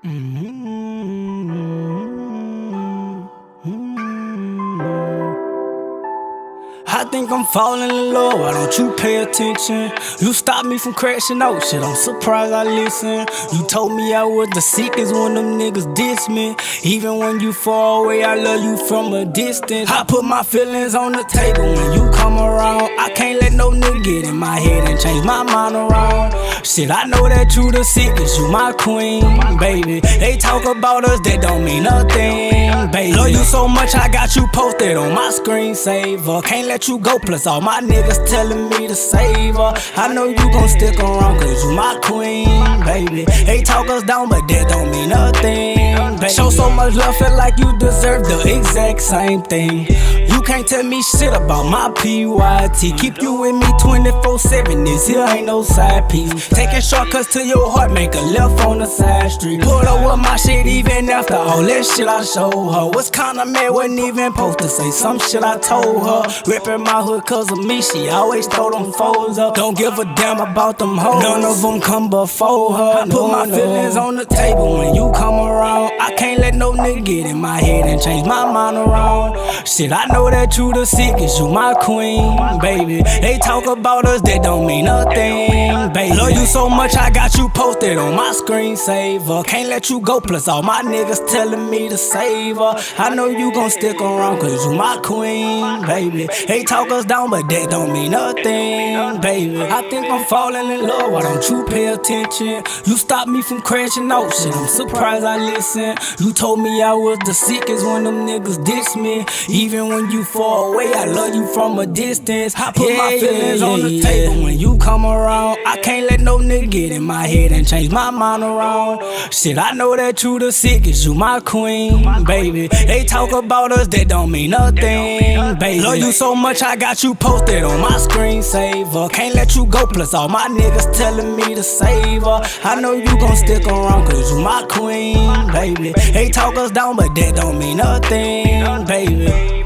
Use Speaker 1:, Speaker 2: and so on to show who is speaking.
Speaker 1: I think I'm falling in love, why don't you pay attention? You stopped me from crashing out, shit, I'm surprised I listen. You told me I was the sickest when them niggas diss me. Even when you far away, I love you from a distance. I put my feelings on the table when you come around. I can't let no nigga get in my head and change my mind around. Shit, I know that you the sickest, you my queen, baby. They talk about us, that don't mean nothing, baby. Love you so much, I got you posted on my screensaver. Can't let you go, plus all my niggas telling me to save her. I know you gon' stick around, cause you my queen, baby. They talk us down, but that don't mean nothing, baby. Show so much love, feel like you deserve the exact same thing. You can't tell me shit about my PYT. Keep you with me 24/7, this here ain't no side piece. Taking shortcuts to your heart, make a left on the side street. Put up with my shit even after all that shit I showed her. Was kinda mad, wasn't even supposed to say some shit I told her. Ripping my hood cause of me, she always throw them foes up. Don't give a damn about them hoes, none of them come before her. I put my feelings on the table when you come around. I can't let no nigga get in my head and change my mind around. Shit, I know that you the sickest, you my queen, baby. They talk about us, that don't mean nothing, baby. Love you so much, I got you posted on my screensaver. Can't let you go, plus all my niggas telling me to save her. I know you gon' stick around, cause you my queen, baby. They talk us down, but that don't mean nothing, baby. I think I'm falling in love, why don't you pay attention? You stopped me from crashing out, shit, I'm surprised I listen. You told me I was the sickest when them niggas diss me. Even when you far away, I love you from a distance. I put my feelings on the table when you come around. I can't let no nigga get in my head and change my mind around. Shit, I know that you the sickest, you my queen, baby. They talk about us, that don't mean nothing, baby. Love you so much, I got you posted on my screensaver. Can't let you go, plus all my niggas telling me to save her. I know you gon' stick around, cause you my queen, baby. They talk us down, but that don't mean nothing, baby.